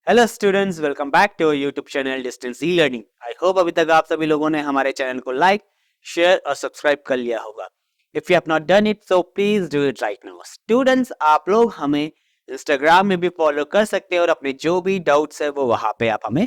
Hello students, welcome back to YouTube channel distance e learning. I hope अभी तक आप सभी लोगों ने हमारे चैनल को लाइक, शेयर और सब्सक्राइब कर लिया होगा। If you have not done it so please do it right now. Students, आप लोग हमें इंस्टाग्राम में भी फॉलो कर सकते हो और अपने जो भी डाउट्स है वो वहां पे आप हमें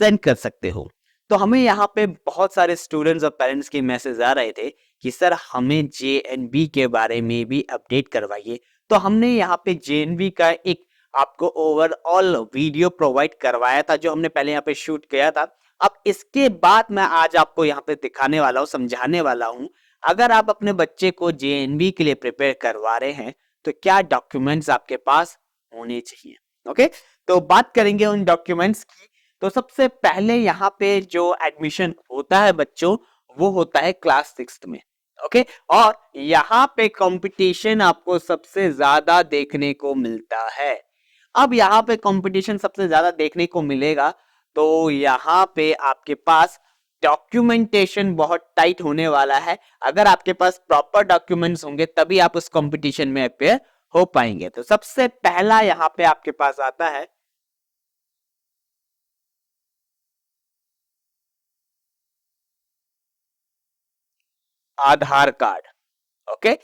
सेंड कर सकते हो। तो हमें यहाँ पे बहुत सारे स्टूडेंट्स और पेरेंट्स के मैसेज आ रहे थे कि सर हमें JNV के बारे में भी अपडेट करवाइए। तो हमने यहाँ पे JNV का एक आपको ओवरऑल वीडियो प्रोवाइड करवाया था जो हमने पहले यहाँ पे शूट किया था। अब इसके बाद मैं आज आपको यहाँ पे दिखाने वाला हूँ, समझाने वाला हूँ। अगर आप अपने बच्चे को JNV के लिए प्रिपेयर करवा रहे हैं तो क्या डॉक्यूमेंट्स आपके पास होने चाहिए। ओके, तो बात करेंगे उन डॉक्यूमेंट्स की। तो सबसे पहले यहाँ पे जो एडमिशन होता है बच्चों, वो होता है क्लास 6 में। ओके, और यहाँ पे कंपटीशन आपको सबसे ज्यादा देखने को मिलता है। अब यहाँ पे कंपटीशन सबसे ज्यादा देखने को मिलेगा तो यहाँ पे आपके पास डॉक्यूमेंटेशन बहुत टाइट होने वाला है। अगर आपके पास प्रॉपर डॉक्यूमेंट्स होंगे तभी आप उस कंपटीशन में अपेयर हो पाएंगे। तो सबसे पहला यहाँ पे आपके पास आता है आधार कार्ड। ओके,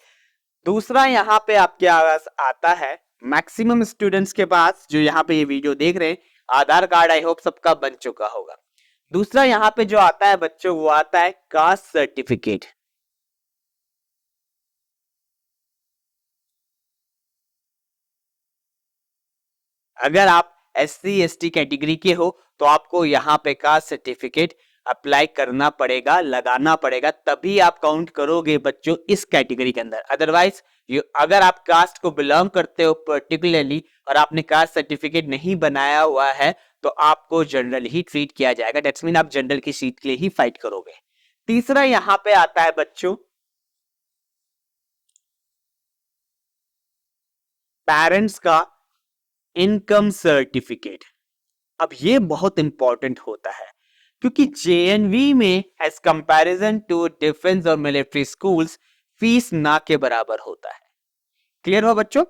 दूसरा यहाँ पे आपके पास आता है, मैक्सिमम स्टूडेंट्स के पास जो यहाँ पे ये वीडियो देख रहे हैं, आधार कार्ड आई होप सबका बन चुका होगा। दूसरा यहाँ पे जो आता है बच्चों, वो आता है कास्ट सर्टिफिकेट। अगर आप SC ST कैटेगरी के हो तो आपको यहाँ पे कास्ट सर्टिफिकेट अप्लाई करना पड़ेगा, लगाना पड़ेगा, तभी आप काउंट करोगे बच्चों इस कैटेगरी के अंदर। अदरवाइज अगर आप कास्ट को बिलोंग करते हो पर्टिकुलरली और आपने कास्ट सर्टिफिकेट नहीं बनाया हुआ है तो आपको जनरल ही ट्रीट किया जाएगा। दैट्स मीन आप जनरल की सीट के लिए ही फाइट करोगे। तीसरा यहाँ पे आता है बच्चों पेरेंट्स का इनकम सर्टिफिकेट। अब ये बहुत इंपॉर्टेंट होता है क्योंकि JNV में एज कंपैरिजन टू डिफेंस और मिलिट्री स्कूल्स फीस ना के बराबर होता है। क्लियर हो बच्चों?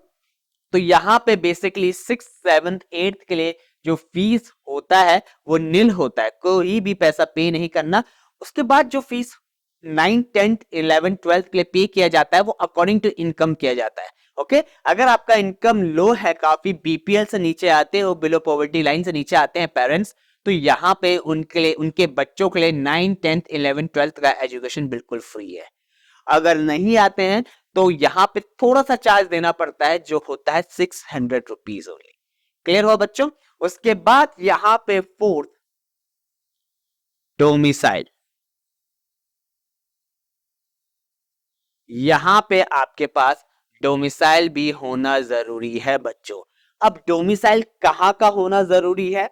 तो यहाँ पे बेसिकली 6th 7th 8th के लिए जो फीस होता है वो नील होता है, कोई भी पैसा पे नहीं करना। उसके बाद जो fees 9th 10th 11th 12th के लिए पे किया जाता है वो अकॉर्डिंग टू इनकम किया जाता है। ओके, अगर आपका इनकम लो है, काफी BPL से नीचे आते हो, बिलो पॉवर्टी लाइन से नीचे आते हैं पेरेंट्स, तो यहाँ पे उनके लिए, उनके बच्चों के लिए 9th 10th 11th 12th का एजुकेशन बिल्कुल फ्री है। अगर नहीं आते हैं तो यहाँ पे थोड़ा सा चार्ज देना पड़ता है जो होता है 600 रुपीज ओनली। क्लियर हुआ बच्चों? उसके बाद यहाँ पे फोर्थ, डोमिसाइल। यहां पे आपके पास डोमिसाइल भी होना जरूरी है बच्चों। अब डोमिसाइल कहां का होना जरूरी है?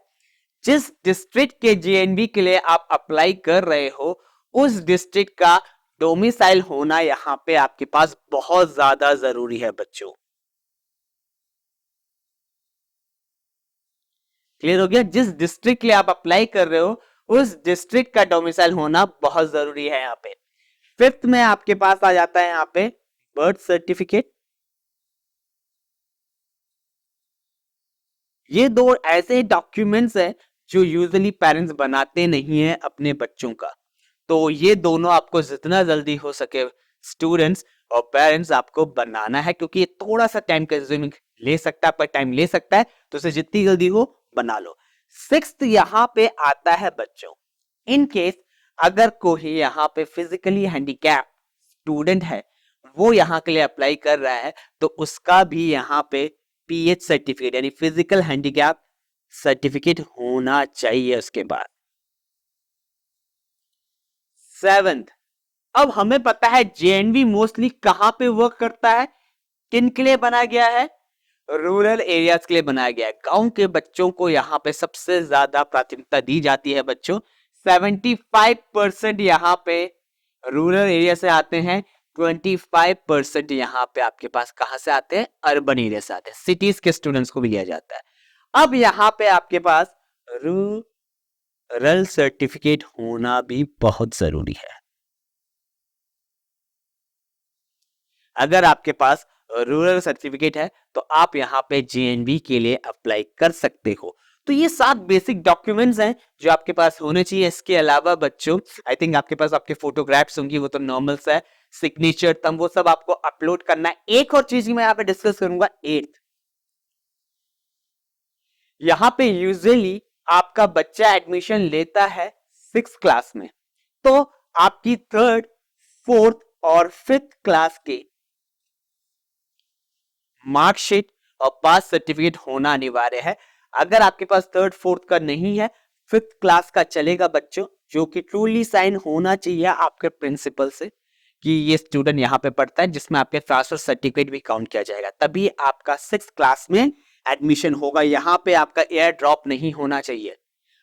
जिस डिस्ट्रिक्ट के JNV के लिए आप अप्लाई कर रहे हो उस डिस्ट्रिक्ट का डोमिसाइल होना यहां पे आपके पास बहुत ज्यादा जरूरी है बच्चों। क्लियर हो गया? जिस डिस्ट्रिक्ट के लिए आप अप्लाई कर रहे हो उस डिस्ट्रिक्ट का डोमिसाइल होना बहुत जरूरी है यहाँ पे। फिफ्थ में आपके पास आ जाता है यहाँ पे बर्थ सर्टिफिकेट। ये दो ऐसे डॉक्यूमेंट्स है जो यूजुअली पेरेंट्स बनाते नहीं है अपने बच्चों का। तो ये दोनों आपको जितना जल्दी हो सके स्टूडेंट्स और पेरेंट्स आपको बनाना है, क्योंकि ये थोड़ा सा टाइम कंज्यूमिंग ले सकता है, पर टाइम ले सकता है, तो उसे जितनी जल्दी हो बना लो। सिक्स्थ यहाँ पे आता है बच्चों, इन केस अगर कोई यहाँ पे फिजिकली हैंडीकैप स्टूडेंट है, वो यहाँ के लिए अप्लाई कर रहा है, तो उसका भी यहाँ पे PH सर्टिफिकेट यानी फिजिकल हैंडीकैप सर्टिफिकेट होना चाहिए उसके बाद। सेवेंथ, अब हमें पता है JNV मोस्टली कहां पे वर्क करता है, किन के लिए बनाया गया है? रूरल एरियाज के लिए बनाया गया है। गांव के बच्चों को यहाँ पे सबसे ज्यादा प्राथमिकता दी जाती है बच्चों। 75% यहाँ पे रूरल एरिया से आते हैं, 25% यहाँ पे आपके पास कहां से आते हैं? अर्बन एरिया से आते हैं, सिटीज के स्टूडेंट्स को भी लिया जाता है। अब यहाँ पे आपके पास रूरल सर्टिफिकेट होना भी बहुत जरूरी है। अगर आपके पास रूरल सर्टिफिकेट है तो आप यहाँ पे JNV के लिए अप्लाई कर सकते हो। तो ये 7 बेसिक डॉक्यूमेंट्स हैं जो आपके पास होने चाहिए। इसके अलावा बच्चों आई थिंक आपके पास आपके फोटोग्राफ्स होंगी, वो तो नॉर्मल सा है, सिग्नेचर, थंब, वो सब आपको अपलोड करना है। एक और चीज मैं यहाँ पे डिस्कस करूंगा, 8th। यहाँ पे यूजुअली आपका बच्चा एडमिशन लेता है 6th क्लास में, तो आपकी 3rd, 4th और 5th क्लास के मार्कशीट और पास सर्टिफिकेट होना अनिवार्य है। अगर आपके पास 3rd, 4th का नहीं है, 5th क्लास का चलेगा बच्चों, जो कि ट्रूली साइन होना चाहिए आपके प्रिंसिपल से कि ये स्टूडेंट यहाँ पे पढ़ता है, जिसमें आपके ट्रांसफर सर्टिफिकेट भी काउंट किया जाएगा, तभी आपका 6th क्लास में एडमिशन होगा। यहाँ पे आपका एयर ड्रॉप नहीं होना चाहिए।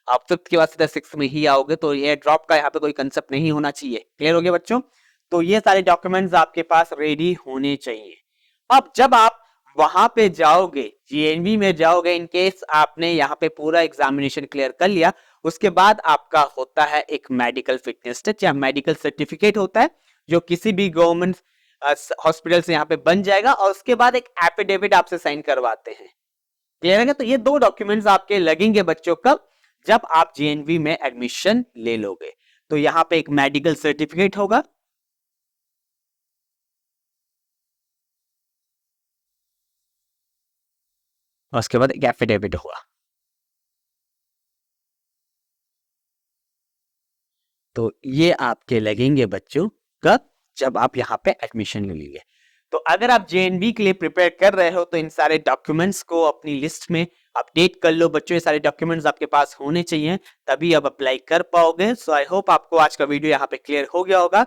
आप 5th के बाद सीधा 6th में ही आओगे, तो एयर ड्रॉप का यहाँ पे कोई कंसेप्ट नहीं होना चाहिए। क्लियर हो गया बच्चों? तो ये सारे डॉक्यूमेंट्स आपके पास रेडी होने चाहिए। अब जब आप वहां पे जाओगे, जीएनवी में जाओगे, इन केस आपने यहाँ पे पूरा एग्जामिनेशन क्लियर कर लिया, उसके बाद आपका होता है एक मेडिकल फिटनेस टेस्ट या मेडिकल सर्टिफिकेट होता है, जो किसी भी गवर्नमेंट हॉस्पिटल से यहाँ पे बन जाएगा, और उसके बाद एक एफिडेविट आपसे साइन करवाते हैं। क्लियर है? तो ये 2 डॉक्यूमेंट्स आपके लगेंगे बच्चों, कब? जब आप जीएनवी में एडमिशन ले लोगे। तो यहाँ पे एक मेडिकल सर्टिफिकेट होगा, और उसके बाद एक एफिडेविट होगा। तो ये आपके लगेंगे बच्चों, कब? जब आप यहाँ पे एडमिशन ले लेंगे। तो अगर आप जेएनवी के लिए प्रिपेयर कर रहे हो, तो इन सारे डॉक्यूमेंट्स को अपनी लिस्ट में अपडेट कर लो बच्चों। ये सारे डॉक्यूमेंट्स आपके पास होने चाहिए, तभी आप अप्लाई कर पाओगे। सो आई होप आपको आज का वीडियो यहाँ पे क्लियर हो गया होगा।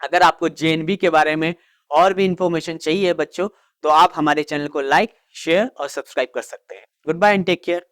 अगर आपको जेएनवी के बारे में और भी इंफॉर्मेशन चाहिए बच्चों, तो आप हमारे चैनल को लाइक, शेयर और सब्सक्राइब कर सकते हैं। Goodbye and take care.